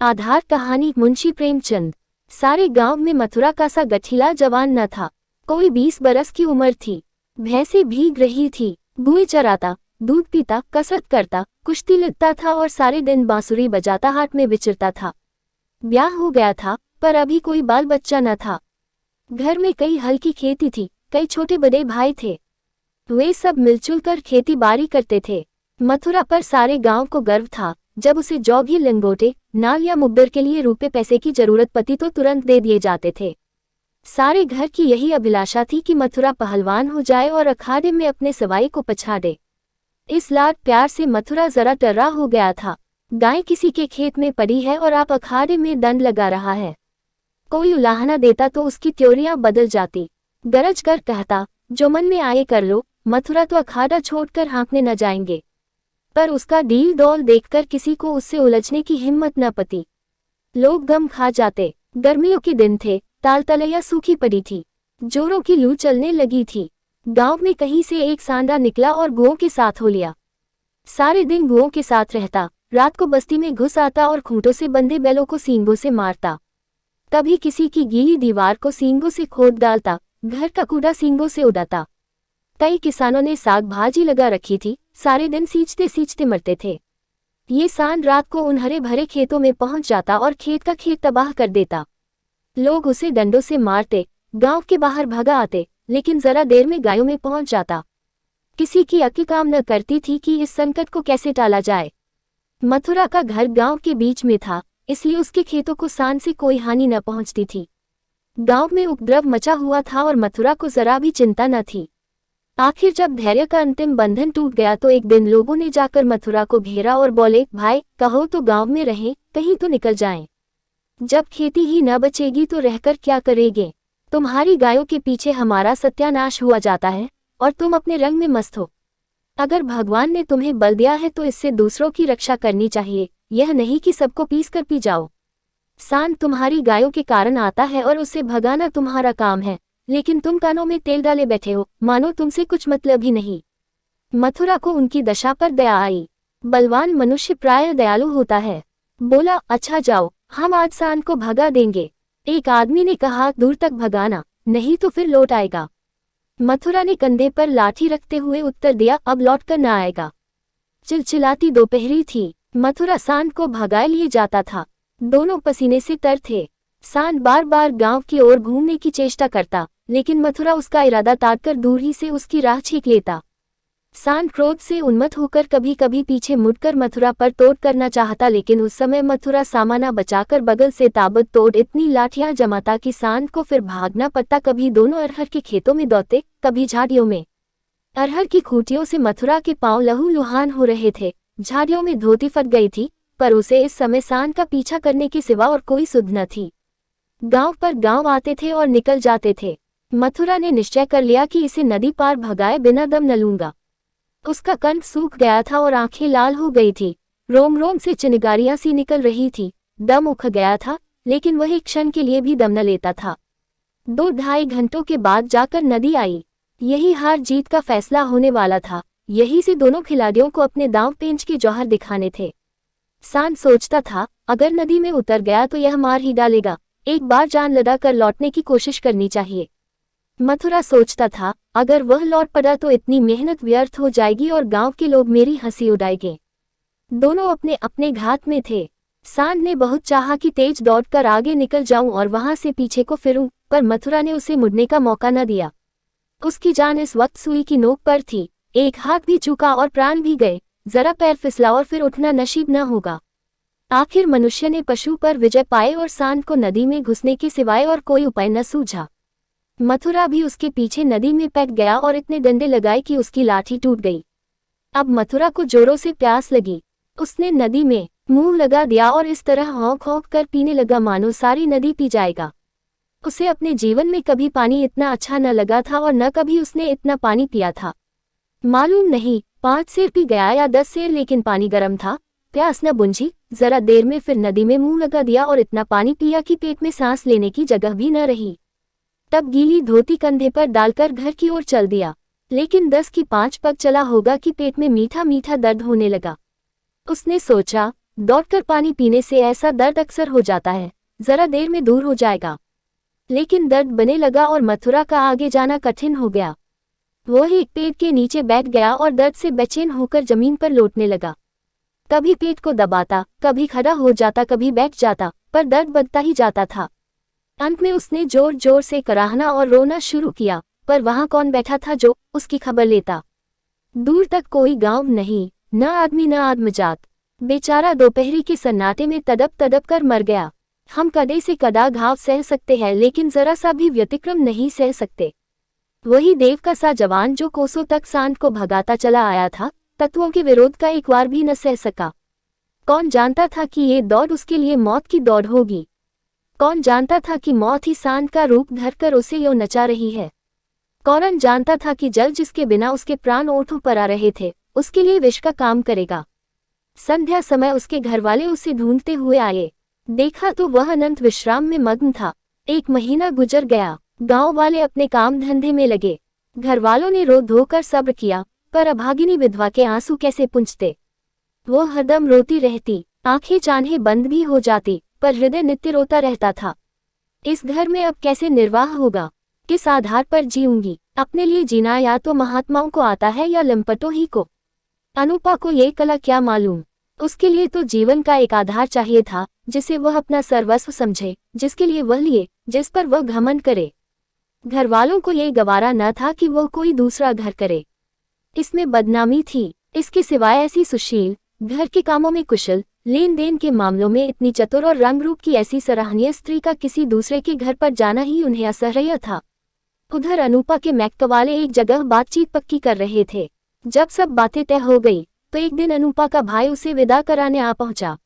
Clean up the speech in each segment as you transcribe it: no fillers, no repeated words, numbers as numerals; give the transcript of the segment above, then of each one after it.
आधार कहानी मुंशी प्रेमचंद। सारे गांव में मथुरा का सा गठीला जवान न था। कोई 20 बरस की उम्र थी। भैंसें भीग रही थी। गुए चराता, दूध पीता, कसरत करता, कुश्ती लड़ता था और सारे दिन बांसुरी बजाता हाट में विचरता था। ब्याह हो गया था पर अभी कोई बाल बच्चा न था। घर में कई हल्की खेती थी, कई छोटे बड़े भाई थे। वे सब मिलजुल कर खेती बाड़ी करते थे। मथुरा पर सारे गांव को गर्व था। जब उसे जौ भी लंगोटे, नाल या मुब्बर के लिए रुपए पैसे की जरूरत पड़ी तो तुरंत दे दिए जाते थे। सारे घर की यही अभिलाषा थी कि मथुरा पहलवान हो जाए और अखाड़े में अपने सवाई को पछाड़े। इस लाड प्यार से मथुरा जरा टर्रा हो गया था। गाय किसी के खेत में पड़ी है और आप अखाड़े में दंड लगा रहा है। कोई उलाहना देता तो उसकी त्योरियां बदल जाती। गरज कर कहता, जो मन में आए कर लो, मथुरा तो अखाड़ा छोड़कर हाँकने न जाएंगे। पर उसका डील डौल देखकर किसी को उससे उलझने की हिम्मत न पती। लोग गम खा जाते। गर्मियों के दिन थे, तालतलैया सूखी पड़ी थी, जोरों की लू चलने लगी थी। गांव में कहीं से एक सांडा निकला और गुओं के साथ हो लिया। सारे दिन गुओं के साथ रहता, रात को बस्ती में घुस आता और खूंटों से बंधे बैलों को सींगों से मारता। कभी किसी की गीली दीवार को सींगों से खोद डालता, घर का कूड़ा सींगों से उड़ाता। कई किसानों ने साग भाजी लगा रखी थी, सारे दिन सींचते सींचते मरते थे। ये सांड रात को उन हरे भरे खेतों में पहुंच जाता और खेत का खेत तबाह कर देता। लोग उसे डंडों से मारते, गांव के बाहर भगा आते, लेकिन जरा देर में गायों में पहुंच जाता। किसी की अक्ल काम न करती थी कि इस संकट को कैसे टाला जाए। मथुरा का घर गांव के बीच में था, इसलिए उसके खेतों को सांड से कोई हानि न पहुंचती थी। गांव में उपद्रव मचा हुआ था और मथुरा को जरा भी चिंता न थी। आखिर जब धैर्य का अंतिम बंधन टूट गया तो एक दिन लोगों ने जाकर मथुरा को घेरा और बोले, भाई कहो तो गांव में रहें, कहीं तो निकल जाएं। जब खेती ही न बचेगी तो रहकर क्या करेंगे। तुम्हारी गायों के पीछे हमारा सत्यानाश हुआ जाता है और तुम अपने रंग में मस्त हो। अगर भगवान ने तुम्हें बल दिया है तो इससे दूसरों की रक्षा करनी चाहिए, यह नहीं कि सबको पीस कर पी जाओ। सांड तुम्हारी गायों के कारण आता है और उसे भगाना तुम्हारा काम है, लेकिन तुम कानों में तेल डाले बैठे हो, मानो तुमसे कुछ मतलब ही नहीं। मथुरा को उनकी दशा पर दया आई। बलवान मनुष्य प्रायः दयालु होता है। बोला, अच्छा जाओ, हम आज सांड को भगा देंगे। एक आदमी ने कहा, दूर तक भगाना, नहीं तो फिर लौट आएगा। मथुरा ने कंधे पर लाठी रखते हुए उत्तर दिया, अब लौट कर न आएगा। चिलचिलाती दोपहरी थी। मथुरा सांड को भगाए लिए जाता था। दोनों पसीने से तर थे। सांड बार बार गांव की ओर घूमने की चेष्टा करता, लेकिन मथुरा उसका इरादा ताड़कर दूर ही से उसकी राह छींक लेता। सांड क्रोध से उन्मत्त होकर कभी कभी पीछे मुड़कर मथुरा पर तोड़ करना चाहता, लेकिन उस समय मथुरा सामाना बचाकर बगल से ताबड़तोड़ इतनी लाठियां जमाता कि सांड को फिर भागना पड़ता। कभी दोनों अरहर के खेतों में दौड़ते, कभी झाड़ियों में। अरहर की खूंटियों से मथुरा के पांव लहूलुहान हो रहे थे। झाड़ियों में धोती फट गई थी, पर उसे इस समय सांड का पीछा करने के सिवा और कोई सुध न थी। गांव पर गांव आते थे और निकल जाते थे। मथुरा ने निश्चय कर लिया कि इसे नदी पार भगाए बिना दम न लूंगा। उसका कंठ सूख गया था और आंखें लाल हो गई थी। रोम रोम से चिंगारियां सी निकल रही थी। दम उख गया था, लेकिन वह एक क्षण के लिए भी दम न लेता था। 2-2.5 घंटों के बाद जाकर नदी आई। यही हार जीत का फैसला होने वाला था। यही से दोनों खिलाड़ियों को अपने दांव पेंच के जौहर दिखाने थे। सांड सोचता था, अगर नदी में उतर गया तो यह मार ही डालेगा, एक बार जान लड़ा कर लौटने की कोशिश करनी चाहिए। मथुरा सोचता था, अगर वह लौट पड़ा तो इतनी मेहनत व्यर्थ हो जाएगी और गांव के लोग मेरी हंसी उड़ाएंगे। दोनों अपने अपने घात में थे। सांड ने बहुत चाहा कि तेज दौड़कर आगे निकल जाऊं और वहां से पीछे को फिरूं, पर मथुरा ने उसे मुड़ने का मौका न दिया। उसकी जान इस वक्त सुई की नोक पर थी। एक हाथ भी झुका और प्राण भी गए। जरा पैर फिसला और फिर उठना नसीब न होगा। आखिर मनुष्य ने पशु पर विजय पाए और सांड को नदी में घुसने के सिवाय और कोई उपाय न सूझा। मथुरा भी उसके पीछे नदी में पैट गया और इतने डंडे लगाए कि उसकी लाठी टूट गई। अब मथुरा को जोरों से प्यास लगी। उसने नदी में मुंह लगा दिया और इस तरह हौंक हौंक कर पीने लगा मानो सारी नदी पी जाएगा। उसे अपने जीवन में कभी पानी इतना अच्छा न लगा था और न कभी उसने इतना पानी पिया था। मालूम नहीं 5 सेर पी गया या 10 सेर, लेकिन पानी गर्म था। प्यास न बुझी। जरा देर में फिर नदी में मुंह लगा दिया और इतना पानी पिया कि पेट में सांस लेने की जगह भी न रही। तब गीली धोती कंधे पर डालकर घर की ओर चल दिया, लेकिन 10 की 5 पग चला होगा कि पेट में मीठा मीठा दर्द होने लगा। उसने सोचा, दौड़कर पानी पीने से ऐसा दर्द अक्सर हो जाता है, जरा देर में दूर हो जाएगा। लेकिन दर्द बने लगा और मथुरा का आगे जाना कठिन हो गया। वह एक पेड़ के नीचे बैठ गया और दर्द से बेचैन होकर जमीन पर लौटने लगा। कभी पेट को दबाता, कभी खड़ा हो जाता, कभी बैठ जाता, पर दर्द बढ़ता ही जाता था। अंत में उसने जोर जोर से कराहना और रोना शुरू किया, पर वहां कौन बैठा था जो उसकी खबर लेता। दूर तक कोई गांव नहीं, न आदमी न आदमजात। बेचारा दोपहरी के सन्नाटे में तड़प तड़प कर मर गया। हम कदे से कदा घाव सह सकते हैं, लेकिन जरा सा भी व्यतिक्रम नहीं सह सकते। वही देव का सा जवान जो कोसों तक सांड को भगाता चला आया था, तत्वों के विरोध का एक बार भी न सह सका। कौन जानता था कि ये दौड़ उसके लिए मौत की दौड़ होगी। कौन जानता था कि मौत ही सांड का रूप धरकर उसे यो नचा रही है। कौन जानता था कि जल जिसके बिना उसके प्राण ओठों पर आ रहे थे, उसके लिए विष का काम करेगा। संध्या समय उसके घरवाले उसे ढूंढते हुए आए। देखा तो वह अनंत विश्राम में मग्न था। 1 महीना गुजर गया। गांव वाले अपने काम धंधे में लगे। घरवालों ने रो धोकर सब्र किया, पर अभागिनी विधवा के आंसू कैसे पुंजते। वो हरदम रोती रहती, आंखें चाहे बंद भी हो जाती, पर हृदय नित्य रोता रहता था। इस घर में अब कैसे निर्वाह होगा, किस आधार पर जीऊंगी। अपने लिए जीना या तो महात्माओं को आता है या लंपटों ही को। अनुपा को ये कला क्या मालूम। उसके लिए तो जीवन का एक आधार चाहिए था, जिसे वह अपना सर्वस्व समझे, जिसके लिए वह लिए, जिस पर वह घमंड करे। घरवालों को ये गवारा न था कि वह कोई दूसरा घर करे। इसमें बदनामी थी। इसके सिवाय ऐसी सुशील, घर के कामों में कुशल, लेन देन के मामलों में इतनी चतुर और रंग रूप की ऐसी सराहनीय स्त्री का किसी दूसरे के घर पर जाना ही उन्हें असह्य था। उधर अनुपा के मैकवाले एक जगह बातचीत पक्की कर रहे थे। जब सब बातें तय हो गई तो एक दिन अनुपा का भाई उसे विदा कराने आ पहुंचा।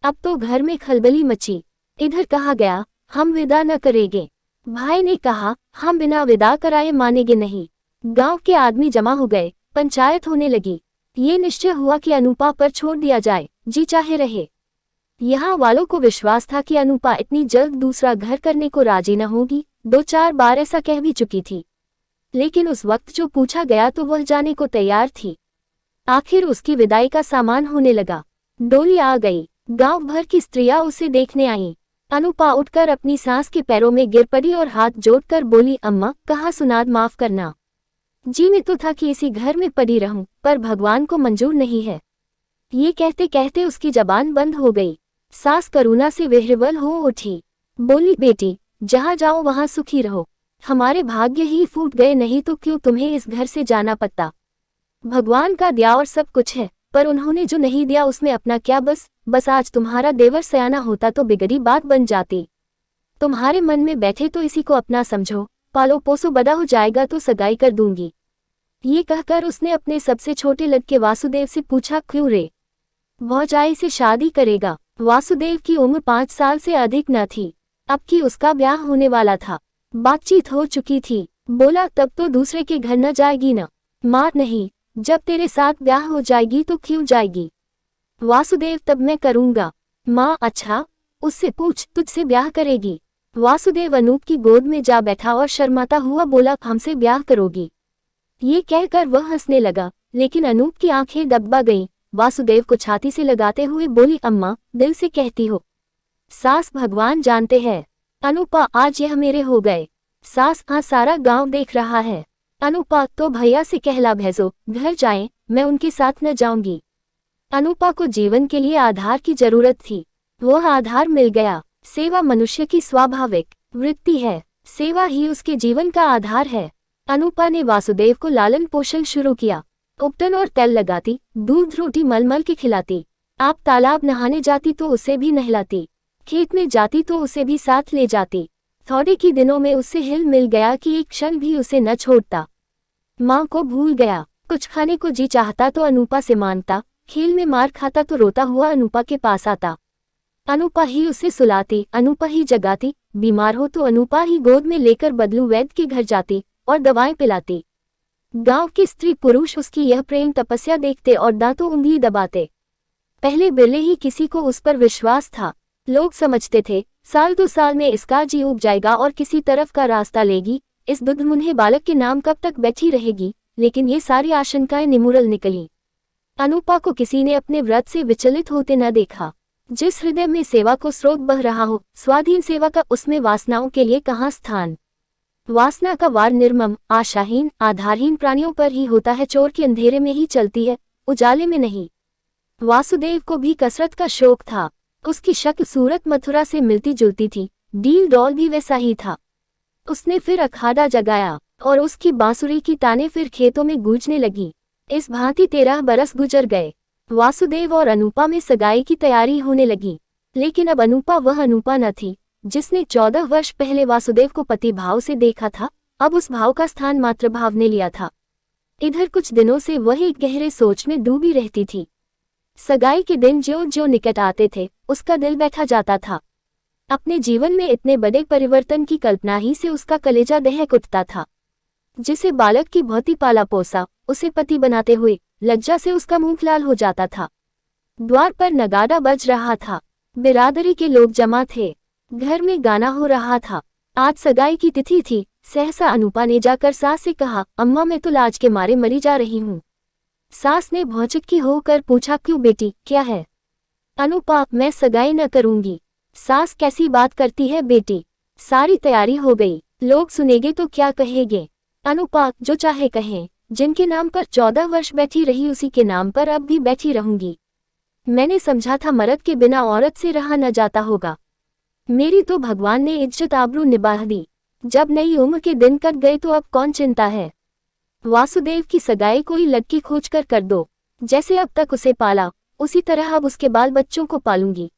अब तो घर में खलबली मची। इधर कहा गया, हम विदा न करेंगे। भाई ने कहा, हम बिना विदा कराए मानेंगे नहीं। गांव के आदमी जमा हो गए, पंचायत होने लगी। ये निश्चय हुआ कि अनुपा पर छोड़ दिया जाए, जी चाहे रहे। यहाँ वालों को विश्वास था कि अनुपा इतनी जल्द दूसरा घर करने को राजी न होगी। 2-4 बार ऐसा कह भी चुकी थी, लेकिन उस वक्त जो पूछा गया तो वह जाने को तैयार थी। आखिर उसकी विदाई का सामान होने लगा। डोली आ गई। गांव भर की स्त्रियां उसे देखने आईं। अनुपा उठकर अपनी सास के पैरों में गिर पड़ी और हाथ जोड़कर बोली, अम्मा, कहाँ सुनाद, माफ करना। जी में तो था कि इसी घर में पड़ी रहूं, पर भगवान को मंजूर नहीं है। ये कहते कहते उसकी जबान बंद हो गई। सास करुणा से विह्वल हो उठी। बोली, बेटी, जहाँ जाओ वहाँ सुखी रहो। हमारे भाग्य ही फूट गए, नहीं तो क्यों तुम्हें इस घर से जाना पड़ता। भगवान का दिया और सब कुछ है, पर उन्होंने जो नहीं दिया उसमें अपना क्या बस आज तुम्हारा देवर सयाना होता तो बिगड़ी बात बन जाती। तुम्हारे मन में बैठे तो इसी को अपना समझो, पालो पोसो, बड़ा हो जाएगा तो सगाई कर दूंगी। ये कहकर उसने अपने सबसे छोटे लड़के वासुदेव से पूछा, क्यों रे, भौजाई से शादी करेगा। वासुदेव की उम्र 5 साल से अधिक न थी। अब की उसका ब्याह होने वाला था। बातचीत हो चुकी थी। बोला, तब तो दूसरे के घर न जाएगी न। माँ, नहीं, जब तेरे साथ ब्याह हो जाएगी तो क्यों जाएगी। वासुदेव, तब मैं करूंगा। माँ, अच्छा, उससे पूछ, तुझसे ब्याह करेगी। वासुदेव अनूप की गोद में जा बैठा और शर्माता हुआ बोला, हमसे ब्याह करोगी। ये कहकर वह हंसने लगा, लेकिन अनूप की आंखें दबा गईं। वासुदेव को छाती से लगाते हुए बोली, अम्मा, दिल से कहती हो। सास भगवान जानते हैं। अनुपा, आज यह मेरे हो गए। सास, हाँ, सारा गांव देख रहा है। अनुपा, तो भैया से कहला भेजो, घर जाएं, मैं उनके साथ न जाऊंगी। अनुपा को जीवन के लिए आधार की जरूरत थी। वह आधार मिल गया। सेवा मनुष्य की स्वाभाविक वृत्ति है। सेवा ही उसके जीवन का आधार है। अनुपा ने वासुदेव को लालन पोषण शुरू किया। उपटन और तेल लगाती, दूध रोटी मलमल के खिलाती। आप तालाब नहाने जाती तो उसे भी नहलाती। खेत में जाती तो उसे भी साथ ले जाती। थोड़े की दिनों में उससे हिल मिल गया कि एक क्षण भी उसे न छोड़ता। माँ को भूल गया। कुछ खाने को जी चाहता तो अनुपा से मांगता। खेल में मार खाता तो रोता हुआ अनुपा के पास आता। अनुपा ही उसे सुलाती, अनुपा ही जगाती। बीमार हो तो अनुपा ही गोद में लेकर बदलू वैद्य के घर जाती और दवाएं पिलाती। गांव के स्त्री पुरुष उसकी यह प्रेम तपस्या देखते और दांतों उंगली दबाते। पहले बिरले ही किसी को उस पर विश्वास था। लोग समझते थे, साल 2 साल में इसका जी उग जाएगा और किसी तरफ का रास्ता लेगी। इस दुधमुन्हे बालक के नाम कब तक बैठी रहेगी। लेकिन ये सारी आशंकाएं निमुरल निकली। अनुपा को किसी ने अपने व्रत से विचलित होते न देखा। जिस हृदय में सेवा को स्रोत बह रहा हो, स्वाधीन सेवा का, उसमें वासनाओं के लिए कहाँ स्थान। वासना का वार निर्मम, आशाहीन, आधारहीन प्राणियों पर ही होता है। चोर की अंधेरे में ही चलती है, उजाले में नहीं। वासुदेव को भी कसरत का शौक था। उसकी शक्ल सूरत मथुरा से मिलती जुलती थी, डील डॉल भी वैसा ही था। उसने फिर अखाड़ा जगाया और उसकी बांसुरी की ताने फिर खेतों में गूंजने लगी। इस भांति 13 बरस गुजर गए। वासुदेव और अनुपा में सगाई की तैयारी होने लगी। लेकिन अब अनुपा वह अनुपा न थी जिसने 14 वर्ष पहले वासुदेव को पति भाव से देखा था। अब उस भाव का स्थान मातृभाव ने लिया था। इधर कुछ दिनों से वह एक गहरे सोच में डूबी रहती थी। सगाई के दिन जो जो निकट आते थे, उसका दिल बैठा जाता था। अपने जीवन में इतने बड़े परिवर्तन की कल्पना ही से उसका कलेजा दहक उठता था। जिसे बालक की भांति पाला पोसा, उसे पति बनाते हुए लज्जा से उसका मुंह लाल हो जाता था। द्वार पर नगाड़ा बज रहा था, बिरादरी के लोग जमा थे, घर में गाना हो रहा था। आज सगाई की तिथि थी। सहसा अनुपा ने जाकर सास से कहा, अम्मा मैं तो लाज के मारे मरी जा रही हूँ। सास ने भौचक्की होकर पूछा, क्यों बेटी, क्या है? अनुपा, मैं सगाई न करूंगी। सास, कैसी बात करती है बेटी, सारी तैयारी हो गई, लोग सुनेंगे तो क्या कहेंगे? अनुपा, जो चाहे कहें, जिनके नाम पर 14 वर्ष बैठी रही उसी के नाम पर अब भी बैठी रहूंगी। मैंने समझा था मर्द के बिना औरत से रहा न जाता होगा। मेरी तो भगवान ने इज्जत आबरू निभाह दी। जब नई उम्र के दिन कट गए तो अब कौन चिंता है। वासुदेव की सगाई कोई लड़की खोजकर कर दो। जैसे अब तक उसे पाला, उसी तरह अब उसके बाल बच्चों को पालूंगी।